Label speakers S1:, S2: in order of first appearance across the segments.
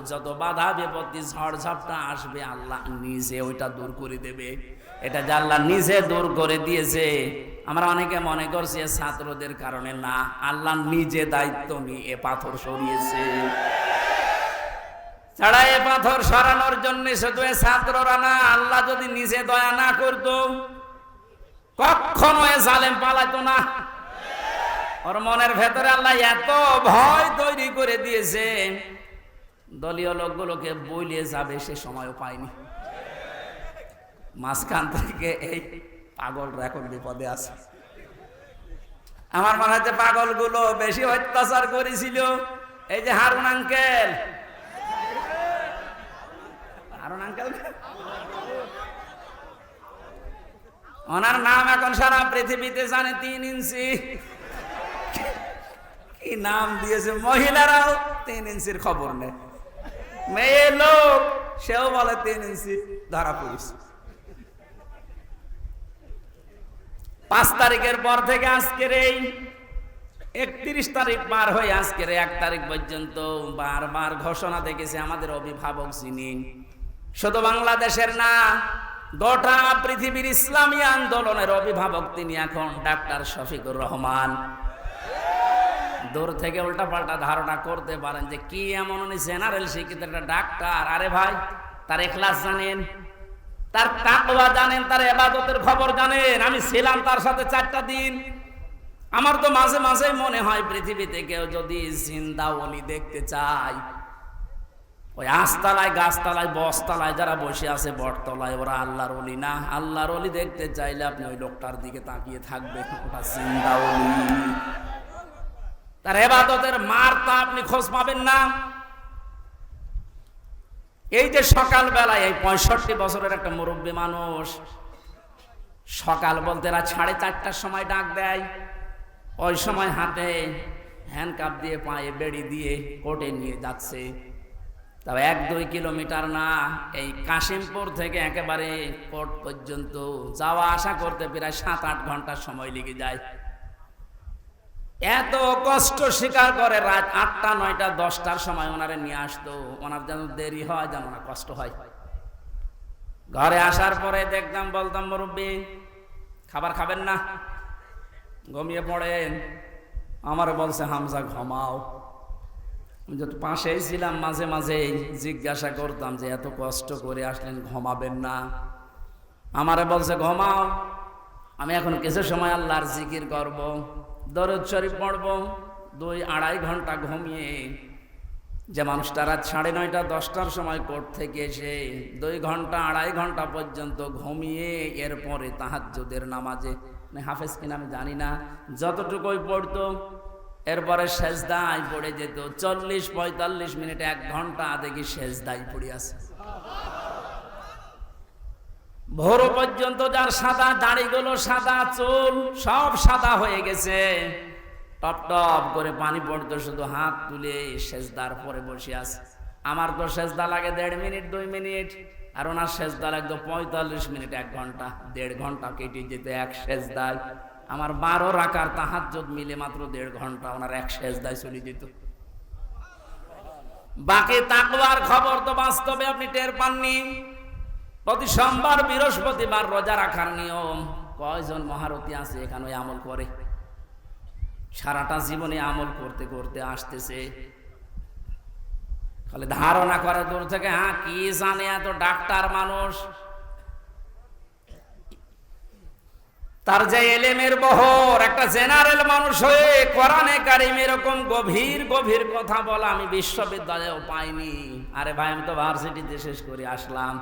S1: যত বাধা বিপত্তি ঝড় ঝাপটা আসবে আল্লাহ নিজে ওইটা দূর করে দেবে। এটা যে আল্লাহ নিজে দূর করে দিয়েছে। আমরা অনেকে মনে করছি ছাত্রদের কারণে, না, আল্লাহ নিজে দায়িত্ব নিয়ে এ পাথর সরিয়েছে। ছাড়া এ পাথর সরানোর জন্য শুধু ছাত্ররা না, আল্লাহ যদি নিজে দয়া না করতো কখনো এ জালেম পালাইতো না। ওর মনের ভেতরে আল্লাহ এত ভয় তৈরি করে দিয়েছে, দলীয় লোকগুলোকে বইলিয়ে যাবে সে সময়ও পায়নি। মাঝখান থেকে এই পাগলরা এখন বিপদে আছে। আমার মনে হচ্ছে পাগলগুলো বেশি অত্যাচার করেছিল এই যে হারুন আঙ্কেল। হারুন আঙ্কেল ওনার নাম এখন সারা পৃথিবীতে জানে, 3 ইঞ্চি। কি নাম দিয়েছে, মহিলারাও 3 ইঞ্চির খবর নেই। মেয়ে লোক সেও বলে 3 ইঞ্চি, ধরা পড়েছে। 5 তারিখের পর থেকে আজকের এই 31 তারিখ পার হয়ে আজকের 1 তারিখ পর্যন্ত বারবার ঘোষণা দেখেছে আমাদের অভিভাবক যিনি, শুধু বাংলাদেশের না, গোটা পৃথিবীর ইসলামী আন্দোলনের অভিভাবক তিনি এখন ডাক্তার শফিকুর রহমান। দূর থেকে উল্টাপাল্টা ধারণা করতে পারেন যে কি এমন উনি জেনারেল শিক্ষিত একটা ডাক্তার। আরে ভাই, তার ইখলাস জানেন, তার তাকওয়া জানেন, তার ইবাদতের খবর জানেন। আমি ছিলাম তার সাথে 4টা দিন। আমার তো মাঝে মাঝে মনে হয় পৃথিবীতে কেউ যদি জিন্দা ওলি দেখতে চায়, ওই আস্তালায়, গাছতলায়, বসতলায় যারা বসে আছে বটতলায়, ওরা আল্লাহর ওলি না। আল্লাহর ওলি দেখতে চাইলে আপনি ওই লোকটার দিকে তাকিয়ে থাকবেন, ওটা জিন্দা ওলি। তার ইবাদতের মারটা আপনি খোঁজ পাবেন না। এই যে সকাল বেলায় এই 65 বছরের একটা মুরব্বী মানুষ, সকাল বলতে রাত 4:30টার সময় ডাক দেয়। ওই সময় হাতে হ্যান্ডকাপ দিয়ে, পায়ে বেড়ি দিয়ে কোর্টে নিয়ে যাচ্ছে। তবে 1-2 কিলোমিটার না, এই কাশিমপুর থেকে একেবারে কোর্ট পর্যন্ত যাওয়া আসা করতে প্রায় 7-8 ঘন্টার সময় লেগে যায়। এত কষ্ট স্বীকার করে রাত 8টা, 9টা, 10টার সময় ওনারে নিয়ে আসতো। ওনার যেন দেরি হয়, যেন না কষ্ট হয়। ঘরে আসার পরে দেখতাম, বলতাম, মুরব্বী খাবার খাবেন না, ঘুমিয়ে পড়েন। আমার বলছে, হামজা ঘুমাও। আমি যত পাশেই ছিলাম মাঝে মাঝে জিজ্ঞাসা করতাম যে এত কষ্ট করে আসলেন, ঘুমাবেন না? আমারে বলছে ঘুমাও, আমি এখন কিছু সময় আল্লাহর জিকির করব, দরুদ শরীফ পড়ব। 2-2.5 ঘন্টা ঘুমিয়ে যে মানুষটা রাত 9:30, 10টার সময় কোর্ট থেকে এসে 2 ঘন্টা 2.5 ঘন্টা পর্যন্ত ঘুমিয়ে এরপরে তাহাজ্জুদের নামাজে, হাফেজ কিনা আমি জানি না, যতটুকুই পড়তো এরপরে সেজদায় পড়ে যেত। 40-45 মিনিট, 1 ঘন্টা দেখি সেজদায় পড়ে আছে। ভোর পর্যন্ত যার সাদা দাড়িগুলো, সাদা চুল সব সাদা হয়ে গেছে, টপ টপ করে পানি পড়তো, শুধু হাত তুলে সেজদার পরে বসে আছে। আমার তো সেজদা লাগে 1.5 মিনিট, 2 মিনিট, আর ওনার সেজদা লাগতো 45 মিনিট, 1 ঘন্টা। 1.5 ঘন্টা কেটে যেত এক সেজদায়। আমার 12 রাকার তাহাজ্জুদ মিলে মাত্র 1.5 ঘন্টা ওনার এক সেজদায় চলে যেত। বাকি তাকওয়ার খবর তো বাস্তবে আপনি টের পাননি। প্রতি সোমবার, বৃহস্পতিবার রোজা রাখার নিয়ম। কয়জন মহারথী আছে এখানে আমল করে? সারাটা জীবনে আমল করতে করতে আসতেছে, খালি ধারণা করে দূর থেকে, হ্যাঁ কি জানে এত ডাক্তার মানুষ। তার যে এলেমের বহর, একটা জেনারেল মানুষ হয়ে কোরআনে কারিম এরকম গভীর গভীর কথা বলা আমি বিশ্ববিদ্যালয়েও পাইনি। আরে ভাই, আমি তো ভার্সিটিতে শেষ করে আসলাম,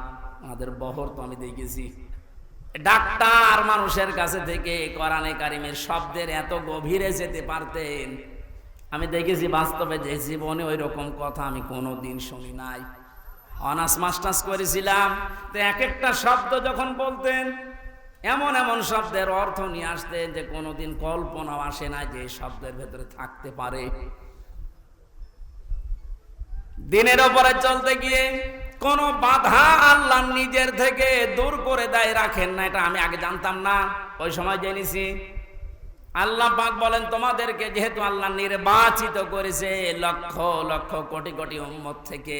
S1: আমাদের বহর তো আমি দেখেছি। ডাক্তার মানুষের কাছে থেকে কোরআনে কারিমের শব্দের এত গভীরে যেতে পারতেন আমি দেখেছি বাস্তবে, যে জীবনে ওই রকম কথা আমি কোনোদিন শুনি নাই। অনার্স মাস্টার্স করেছিলাম, তো এক একটা শব্দ যখন বলতেন, এমন এমন শব্দের অর্থ নিয়ে আসতেন যে কোনোদিন কল্পনাও আসে না যে শব্দের ভেতরে থাকতে পারে। দিনের ওপরে চলতে গিয়ে কোন বাধা আল্লাহ নিজের থেকে দূর করে দেয়, রাখেন না। এটা আমি আগে জানতাম না, ওই সময় জেনেছি। আল্লাহ পাক বলেন তোমাদেরকে যেহেতু আল্লাহ নির্বাচিত করেছে লক্ষ লক্ষ কোটি কোটি উম্মত থেকে,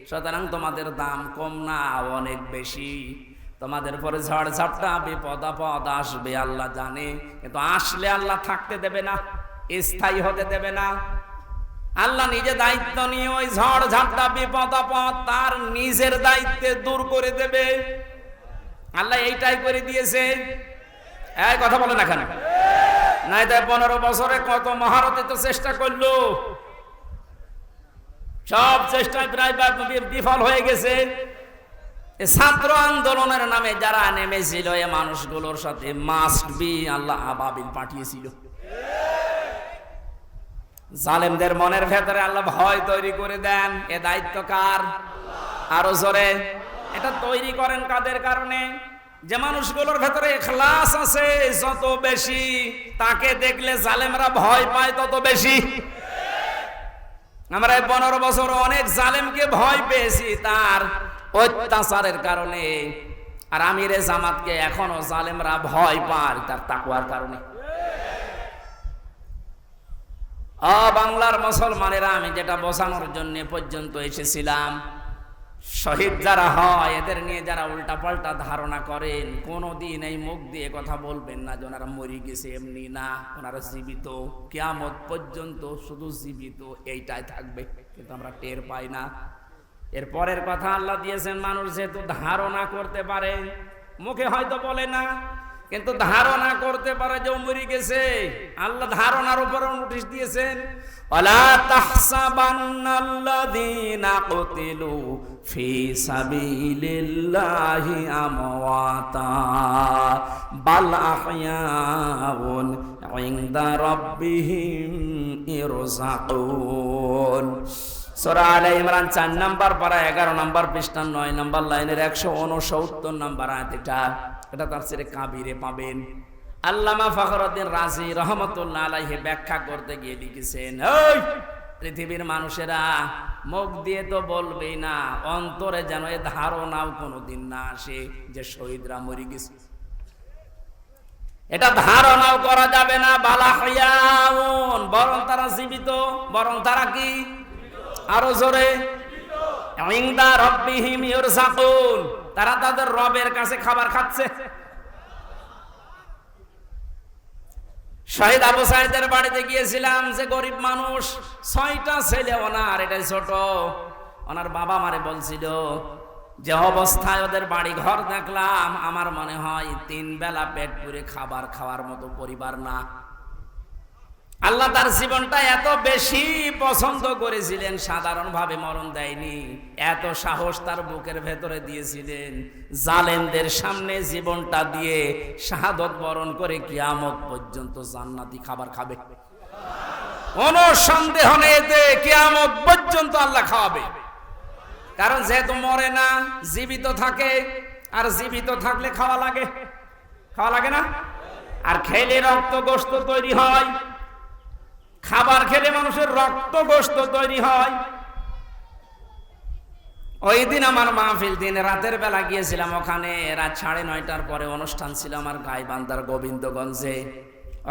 S1: সুতরাং তোমাদের দাম কম না, অনেক বেশি। তোমাদের পরে ঝড় ঝাপটা বিপদ আপদ আসবে আল্লাহ জানে, কিন্তু আসলে আল্লাহ থাকতে দেবে না, স্থায়ী হতে দেবে না। আল্লাহ নিজে দায়িত্ব নিয়ে ওই ঝড় ঝাপটা বিপদ আপদ তার নিজের দায়িত্বে দূর করে দেবে। আল্লাহ এইটাই করে দিয়েছে। এই কথা বলে না কেন? নাই তাই 15 বছরে কত মহারথী তো চেষ্টা করলো, সব চেষ্টায় প্রায় বিফল হয়ে গেছে। ছাত্র আন্দোলনের নামে যারা নেমেছিল এ মানুষগুলোর সাথে মাস্ট বি আল্লাহ আবাবিল পাঠিয়েছিল। জালেমদের মনের ভেতরে আল্লাহ ভয় তৈরি করে দেন। এ দায়িত্ব কার? আরো জোরে। এটা তৈরি করেন কাদের কারণে? যে মানুষগুলোর ভেতরে ইখলাস আছে যত বেশি, তাকে দেখলে জালেমরা ভয় পায় তত বেশি। আমরা 15 বছর অনেক জালেমকে ভয় পেয়েছি তার অত্যাচারের কারণে, আর আমিরে জামাতকে এখনো জালেমরা ভয় পায় তার তাকওয়ার কারণে। বাংলার মুসলমানেরা, আমি যেটা বোঝানোর জন্য পর্যন্ত এসেছিলাম, শহীদ যারা হয় এদের নিয়ে যারা উল্টা পাল্টা ধারণা করেন, কোনদিন এই মুখ দিয়ে কথা বলবেন না যে ওনারা মরে গেছে, এমনি না, ওনারা জীবিত, কিয়ামত পর্যন্ত শুধু জীবিত এইটাই থাকবে, কিন্তু আমরা টের পাই না। এর পরের কথা আল্লাহ দিয়েছেন, মানুষ যেহেতু ধারণা করতে পারে, মুখে হয়তো বলে না, কিন্তু ধারণা করতে পারে যে মরে গেছে। আল্লাহ ধারণার উপর নোটিশ দিয়েছেন, ওয়ালা তাহসাবান্নাল্লাযীনা কুতিলু ফি সাবিলিল্লাহি আমওয়াতা বাল আহইয়াউন ইনদা রাব্বিহিম ইরযাকুন। সূরা আলে ইমরান 4 নম্বর পারা 11 নম্বর পৃষ্ঠা 9 নম্বর লাইনের 169 নম্বর আয়াত। এটা তাফসীরে কাবীরে পাবেন। আল্লামা ফখরুদ্দিন রাজি রহমাতুল্লাহ আলাইহি ব্যাখ্যা করতে গিয়ে লিখেছেন, ওই পৃথিবীর মানুষেরা মুখ দিয়ে তো বলবেই না, অন্তরে যেন এ ধারণাও কোনোদিন না আসে যে শহীদরা মরে গেছে। এটা ধারণাও করা যাবে না। বালাহিয়াউন, বরং তারা জীবিত, বরং তারা কি? আরো জোরে। ইনদা রাব্বিহিম ইরযাকুন, তারা তাদের রবের কাছে খাবার খাচ্ছে। শহীদ আবু সাঈদের বাড়িতে গিয়েছিলাম, যে গরিব মানুষ, 6টা ছেলে ওনার, এটাই ছোট। ওনার বাবা মারে বলছিল যে অবস্থায় ওদের বাড়ি ঘর দেখলাম, আমার মনে হয় 3 বেলা পেট পুরে খাবার খাওয়ার মতো পরিবার না। আল্লাহ তার জীবনটা এত বেশি পছন্দ করেছিলেন, সাধারণভাবে মরণ দেয়নি, এত সাহস তার বুকের ভেতরে দিয়েছিলেন, জালেমদের সামনে জীবনটা দিয়ে শাহাদত বরণ করে কিয়ামত পর্যন্ত জান্নাতি খাবার খাবে। কোনো সন্দেহ নেই যে কিয়ামত পর্যন্ত আল্লাহ খাওয়াবে। কারণ যেহেতু মরে না, জীবিত থাকে, আর জীবিত থাকলে খাওয়া লাগে, খাওয়া লাগে না? আর খেলে রক্ত গোশত তৈরি হয়, খাবার খেলে মানুষের রক্ত গোশত তৈরি হয়। ওই দিন আমার মাহফিল, দিন রাতের বেলা গিয়েছিলাম ওখানে, রাত 9:30টার পরে অনুষ্ঠান ছিল আমার গাইবান্ধার গোবিন্দগঞ্জে।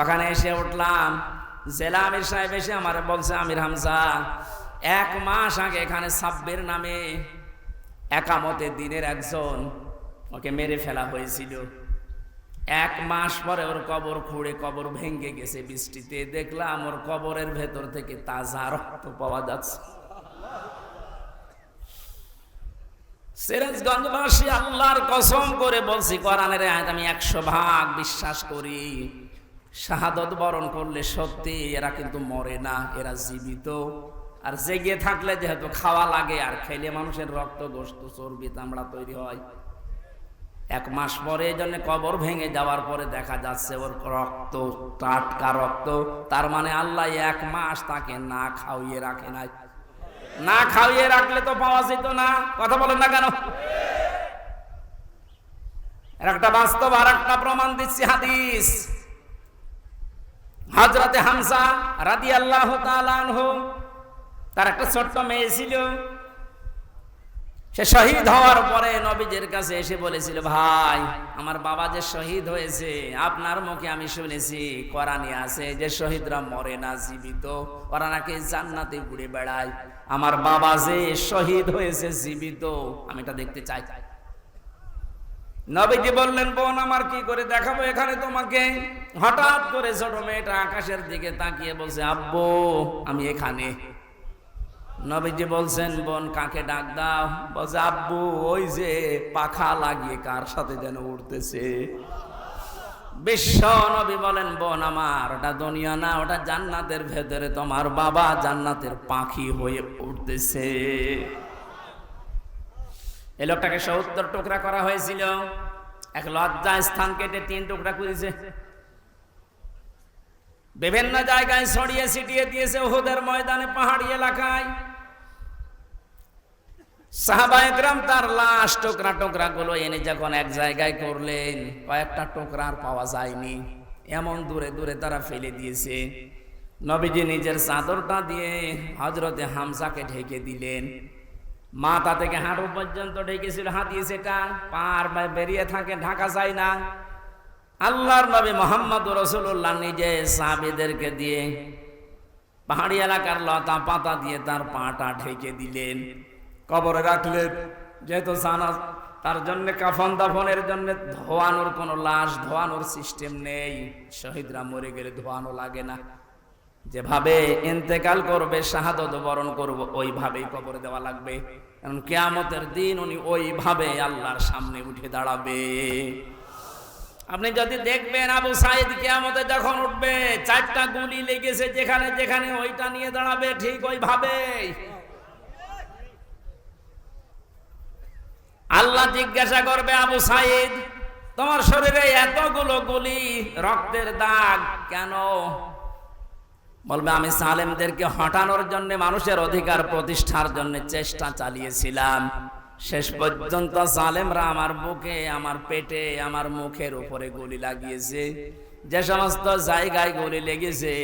S1: ওখানে এসে উঠলাম, জেলা আমির সাহেব এসে আমার বলছে, আমির হামজা, 1 মাস আগে এখানে সাব্বির নামে একামতে দিনের একজন, ওকে মেরে ফেলা হয়েছিল। 1 মাস পরে ওর কবর খুঁড়ে কবর ভেঙে গেছে বৃষ্টিতে, দেখলাম ওর কবরের ভেতর থেকে তাজা রক্ত পাওয়া যাচ্ছে। সিরাজগঞ্জবাসী, আল্লাহর কসম করে বলছি, কোরআনের আয়াত আমি 100% বিশ্বাস করি। শাহাদত বরণ করলে সত্যি এরা কিন্তু মরে না, এরা জীবিত। আর জেগে থাকলে যেহেতু খাওয়া লাগে, আর খেলে মানুষের রক্ত গোশত চর্বি চামড়া তৈরি হয়। 1 মাস পরে এই জন্য কবর ভেঙে যাওয়ার পরে দেখা যাচ্ছে ওর রক্ত টাটকা রক্ত। তার মানে আল্লাহ 1 মাস তাকে না খাওয়িয়ে রাখে নাই। না খাওয়িয়ে রাখলে তো পাওয়া যেত না। কথা বলেন না কেন? এর একটা বাস্তব আর একটা প্রমাণ দিচ্ছি, হাদিস। হযরতে হামজা রাদিয়াল্লাহু তাআলা আনহু, তার একটা ছোট্ট মেয়ে ছিল। সে শহীদ হওয়ার পরে নবীজির কাছে এসে বলেছিল, ভাই আমার বাবা যে শহীদ হয়েছে, আপনার মুখে আমি শুনেছি কোরআনে আছে যে শহীদরা মরে না, জীবিত, ওরা নাকি জান্নাতে ঘুরে বেড়ায়। আমার বাবা যে শহীদ হয়েছে জীবিত, আমি এটা দেখতে চাই। নবীজি বললেন, বোন আমার কি করে দেখাবো এখানে তোমাকে? হঠাৎ করে ছোট মেয়েটা আকাশের দিকে তাকিয়ে বলছে, আব্বু আমি এখানে। নবীজি বলছেন, বোন কাকে ডাক দাও? বলছে, আব্বু ওই যে পাখা লাগিয়ে কার সাথে যেন উঠতেছে। বিশ্ব নবী বলেন, বোন আমার ওটা দুনিয়া না, ওটা জান্নাতের ভেতরে তোমার বাবা জান্নাতের পাখি হয়ে উঠতেছে। এই লোকটাকে 70 টুকরা করা হয়েছিল, এক লজ্জা স্থান কেটে 3 টুকরা করেছে, বিভিন্ন জায়গায় ছড়িয়ে ছিটিয়ে দিয়েছে, উহুদের ময়দানে, পাহাড়ি এলাকায়। সাহাবায়ে কেরাম তার লাশ টুকরা টুকরা গুলো এনে যখন এক জায়গায় করলেন, কয়েকটা টুকরা আর পাওয়া যায়নি, এমন দূরে দূরে তারা ফেলে দিয়েছে। নবীজি নিজের চাদরটা দিয়ে হযরতে হামজাকে ঢেকে দিলেন, মাথা থেকে হাঁটু পর্যন্ত ঢেকেছিল, হাতিয়ে সেটা পার বেরিয়ে থাকে, ঢাকা যায় না। আল্লাহর নবী মুহাম্মদুর রাসূলুল্লাহ নিজে সাহাবীদেরকে দিয়ে পাহাড়ি এলাকার লতা পাতা দিয়ে তার পাটা ঢেকে দিলেন, কবরে রাখলেন। যেহেতু জানা তার জন্য কাফন দাফনের জন্য ধোয়ানোর কোনো লাশ ধোয়ানোর সিস্টেম নেই, শহীদরা মরে গেলে ধোয়ানো লাগে না, যেভাবে ইন্তেকাল করবে, শাহাদত বরণ করব, ওইভাবেই কবরে দেওয়া লাগবে। কারণ কিয়ামতের দিন উনি ওইভাবে আল্লাহর সামনে উঠে দাঁড়াবে। আপনি যদি দেখবেন আবু সাঈদ কিয়ামতে যখন উঠবে, 4টা গুলি লেগেছে যেখানে যেখানে, ওইটা নিয়ে দাঁড়াবে ঠিক ওইভাবে। আল্লাহ জিজ্ঞাসা করবে, আবু সাঈদ তোমার শরীরে এতগুলো গুলি, রক্তের দাগ কেন? বলবে, আমি সালেমদেরকে হটানোর জন্য, মানুষের অধিকার প্রতিষ্ঠার জন্য চেষ্টা চালিয়েছিলাম। শেষ পর্যন্ত সালেমরা আমার বুকে, আমার পেটে, আমার মুখের উপরে গুলি লাগিয়েছে। যে সমস্ত জায়গায় গুলি লেগেছে,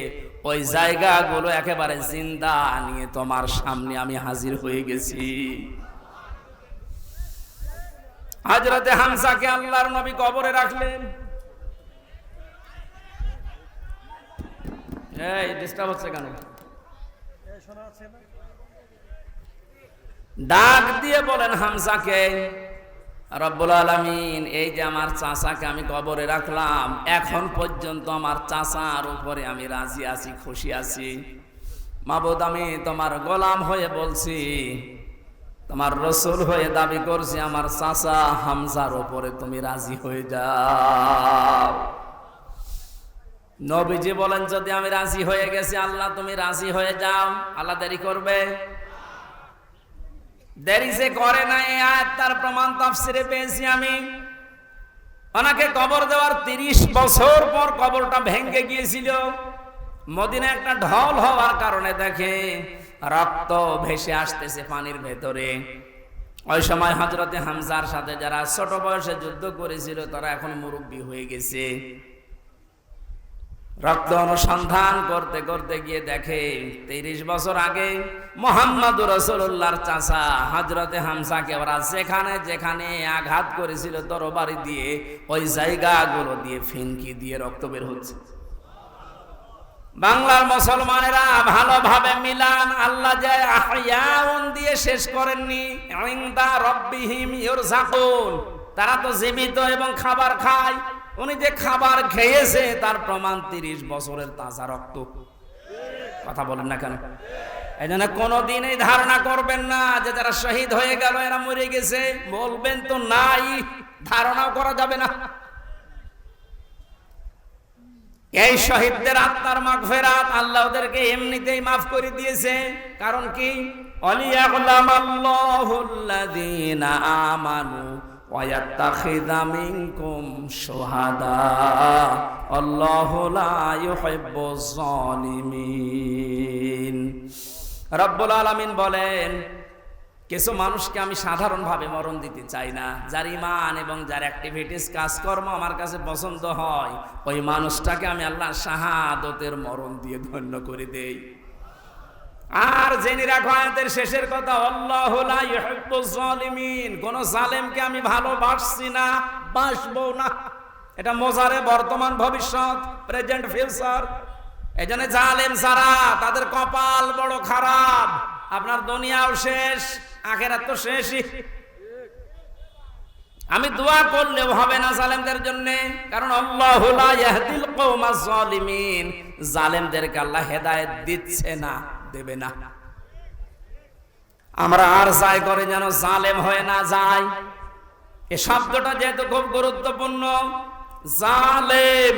S1: ওই জায়গাগুলো একেবারে জিন্দা নিয়ে তোমার সামনে আমি হাজির হয়ে গেছি। হযরতে হামজাকে আল্লাহর নবী কবরে রাখলেন। এই ডিস্টার্ব হচ্ছে কেন? ডাক দিয়ে বলেন হামজাকে, রব্বুল আলামিন এই যে আমার চাচাকে আমি কবরে রাখলাম, এখন পর্যন্ত আমার চাচার উপরে আমি রাজি আছি, খুশি আছি। মাবুদ আমি তোমার গোলাম হয়ে বলছি, তোমার রাসূল হয়ে দাবি করছি, আমার চাচা হামজার উপরে তুমি রাজি হয়ে যাও। নবীজি বলেন, যদি আমি রাজি হয়ে গেছি, আল্লাহ তুমি রাজি হয়ে যাও, আল্লাহ দেরি করবে? দেরি সে করে না। এই আয়াত তার প্রমাণ তাফসিরে পেয়েছি আমি। ওনাকে কবর দেওয়ার 30 বছর পর কবরটা ভেঙে গিয়েছিল। মদিনা একটা ঢল হওয়ার কারণে দেখে রক্ত ভেসে আসতেছে পানির ভেতরে। ওই সময় হযরতে হামজার সাথে যারা ছোট বয়সে যুদ্ধ করেছিল, তারা এখন মুরব্বী হয়ে গেছে। রক্ত অনুসন্ধান করতে করতে গিয়ে দেখে 30 বছর আগে মুহাম্মদুর রাসূলুল্লাহর চাচা হযরতে হামজাকে ওরা যেখানে যেখানে আঘাত করেছিল তরবারি দিয়ে, ওই জায়গাগুলো দিয়ে ফিনকি দিয়ে রক্ত বের হচ্ছে। বাংলার মুসলমানেরা ভালোভাবে মিলান, আল্লাহ যে আহয়াউন দিয়ে শেষ করেননি, ইনদা রাব্বিহিম ইরযাকুন, তারা তো জীবিত এবং খাবার খায়। উনি যে খাবার খেয়েছে তার প্রমাণ 30 বছরের তাজা রক্ত। কথা বলেন না কেন? এই জন্য কোনোদিন এই ধারণা করবেন না যে যারা শহীদ হয়ে গেল এরা মরে গেছে, বলবেন তো নাই, ধারণাও করা যাবে না। এই শহীদদের আত্মার মাগফিরাত আল্লাহ ওদেরকে এমনিতেই মাফ করে দিয়েছে। কারণ কি? ওয়ালিয়াকুলামাল্লাহুল্লাযীনা আমানু ওয়ায়াত্তাখিযা মিনকুম শুহাদা আল্লাহু লা ইউহিব্বুয যালিমিন। রব্বুল আলামিন বলেন, কিছু মানুষকে আমি সাধারণভাবে মরণ দিতে চাই না। যার ঈমান এবং যার অ্যাক্টিভিটিস কাজকর্ম আমার কাছে পছন্দ হয়, ওই মানুষটাকে আমি আল্লাহর শাহাদতের মরণ দিয়ে ধন্য করে দেই। আর জেনে রাখো আয়াতের শেষের কথা, আল্লাহু লা ইউহিব্বুজ জালিমিন, কোন জালেমকে আমি ভালোবাসছি না, বাসবো না। এটা মোজারে বর্তমান ভবিষ্যৎ, প্রেজেন্ট ফিউচার। এজন্য জালেম যারা, তাদের কপাল বড় খারাপ। আপনার দুনিয়াও শেষ, আখিরাত তো শেষই। আমি দোয়া করলেও হবে না জালেমদের জন্য, কারণ আল্লাহু লা ইয়াহদিল কওমাজ জালিমিন, জালেমদেরকে আল্লাহ হেদায়েত দিচ্ছে না, দেবে না। আমরা আর চাই করে যেন জালেম হয়ে না যায়। এই শব্দটা যেহেতু খুব গুরুত্বপূর্ণ, জালেম।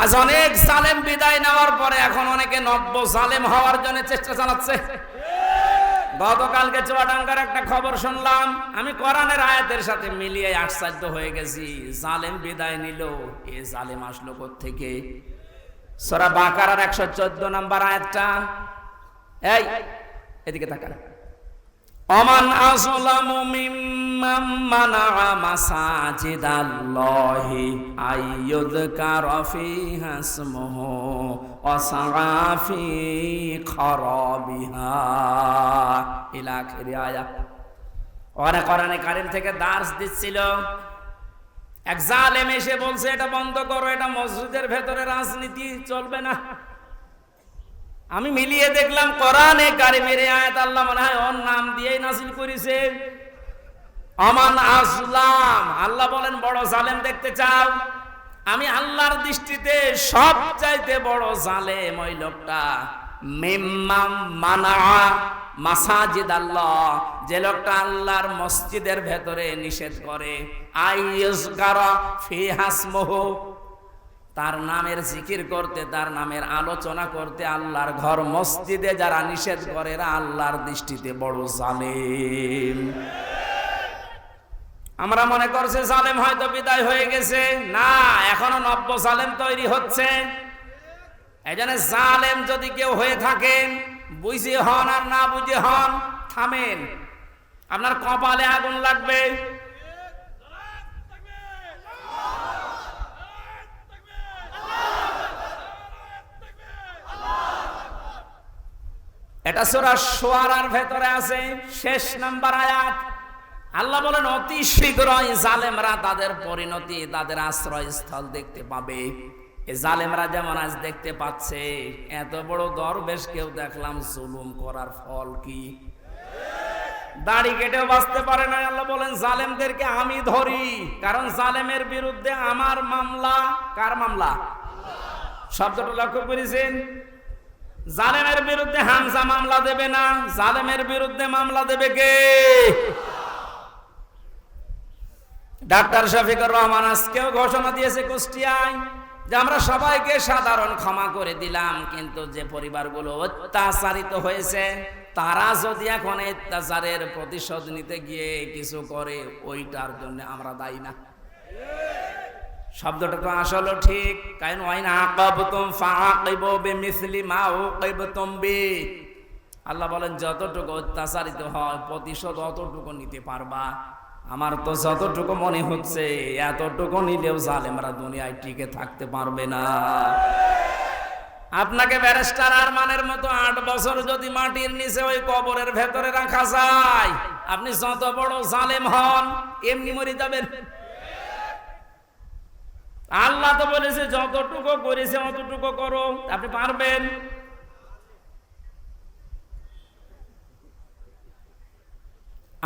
S1: আজ অনেক জালেম বিদায় নেওয়ার পরে এখন অনেকে নব্য জালেম হওয়ার জন্য চেষ্টা চালাচ্ছে। গতকালকে চুয়াডাঙ্গার একটা খবর শুনলাম, আমি কোরআনের আয়াতের সাথে মিলিয়ে আশ্চর্য হয়ে গেছি। জালেম বিদায় নিল, এ জালেম আসলো কোত্থেকে? সূরা বাকারার 114 নম্বর আয়াতটা, এই এদিকে তাকান। ওমান আযলামু মিম্মান মানাআ মাসাজিদাল্লাহি আইয়ুযকারা ফীহা ইসমুহু ওয়া সাআ ফী খারাবিহা ইলা আখিরি আয়াত। ওরা কোরআনে কারীম থেকে দার্স দিচ্ছিল, এক জালেম এসে বলছে এটা বন্ধ করো, এটা মসজিদের ভেতরে রাজনীতি চলবে না। আমি মিলিয়ে দেখলাম কোরআনে কারীমের আয়াত আল্লাহ মনে হয় ওর নাম দিয়েই নাযিল করেছে। আমান আসলাম, আল্লাহ বলেন বড় জালেম দেখতে চাও? আমি আল্লাহর দৃষ্টিতে সবচাইতে বড় জালেম ওই লোকটা, মিম্মাম মানা মাসাজিদ আল্লাহ, যে লোকটা আল্লাহর মসজিদের ভেতরে নিষেধ করে, আইয়ুযকারা ফীহা ইসমুহু, তার নামের জিকির করতে, তার নামের আলোচনা করতে আল্লাহর ঘর মসজিদে যারা নিষেধ করে এরা আল্লাহর দৃষ্টিতে বড় জালেম। আমরা মনে করছি জালেম হয়তো বিদায় হয়ে গেছে, না, এখনো নব্য জালেম তৈরি হচ্ছে। এজন্য জালেম যদি কেউ হয়ে থাকেন, বুঝে হন আর না বুঝে হন, থামেন, আপনার কপালে আগুন লাগবে। এটা সূরা শুআরার ভেতরে আছে, শেষ নাম্বার আয়াত। আল্লাহ বলেন অতি শীঘ্রই জালেমরা তাদের পরিণতি, তাদের আশ্রয়স্থল দেখতে পাবে। এই জালেমরা যেমন আজ দেখতে পাচ্ছে, এত বড় দরবেশ কেউ দেখলাম জুলুম করার ফল কি? দাড়ি কেটেও বাঁচতে পারে না। আল্লাহ বলেন জালেমদেরকে আমি ধরি, কারণ জালেমের বিরুদ্ধে আমার মামলা। কার মামলা? শব্দটা লক্ষ্য করেছেন? জালেমের বিরুদ্ধে হামজা মামলা দেবে না, জালেমের বিরুদ্ধে মামলা দেবে কে? ডাক্তার শফিকুর রহমান আজকেও ঘোষণা দিয়েছে কুষ্টিয়ায় যে আমরা সবাইকে সাধারণ ক্ষমা করে দিলাম, কিন্তু যে পরিবারগুলো অত্যাচারিত হয়েছে তারা যদি এখন অত্যাচারের প্রতিশোধ নিতে গিয়ে কিছু করে, ওইটার জন্য আমরা দায়ী না। শব্দটা তো আসলে ঠিক, কারণ ওয়াইনা আকাবতুম ফাআকিবু বিমিসলি মা উকিবতুম বি। আল্লাহ বলেন যতটুকু অত্যাচারিত হয় প্রতিশোধ অতটুকু নিতে পারবা। আমার তো যতটুকু মনে হচ্ছে এতটুকু নিলেও জালেমরা দুনিয়ায় টিকে থাকতে পারবে না। আপনাকে ব্যারিস্টার আরমানের মতো 8 বছর যদি মাটির নিচে ওই কবরের ভেতরে রাখা যায়, আপনি যত বড় জালেম হন এমনি মরে যাবেন। আল্লাহ তো বলেছে যতটুকু করেছে অতটুকু করো, আপনি পারবেন?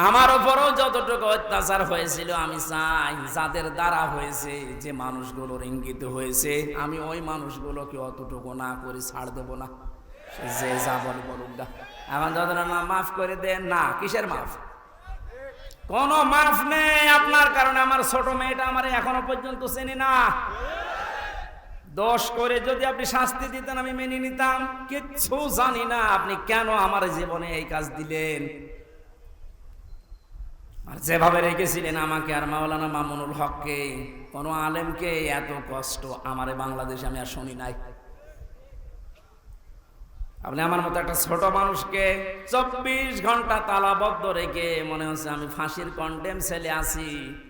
S1: আমার উপরও যতটুকু অত্যাচার হয়েছিল, আমি চাই যাদের দ্বারা হয়েছে, যে মানুষগুলোর ইঙ্গিত হয়েছে, আমি ওই মানুষগুলোকে অতটুকু না করে ছাড় দেব না। যে যা বলে বলুক না, এখন যত না মাফ করে দেন না, কিসের মাফ? কোনো মাফ নেই আপনার কারণে। আমার ছোট মেয়েটা আমার এখনো পর্যন্ত চেনে না। দোষ করে যদি আপনি শাস্তি দিতেন আমি মেনে নিতাম, কিচ্ছু জানি না আপনি কেন আমার জীবনে এই কাজ দিলেন। আর যেভাবে রেখেছিলেন আমাকে আর মাওলানা মামুনুল হককে, কোনো আলেমকে এত কষ্ট আমার বাংলাদেশে আমি আর শুনি নাই। আপনি আমার মতো একটা ছোট মানুষকে 24 ঘন্টা তালাবদ্ধ রেখে মনে হচ্ছে আমি ফাঁসির কন্ডেম সেলে আছি,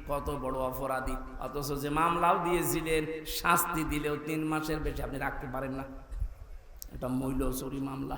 S1: কত বড় অপরাধী। অথচ যে মামলাও দিয়েছিলেন, শাস্তি দিলেও 3 মাসের বেশি আপনি রাখতে পারেন না। এটা মূল্য চুরি মামলা।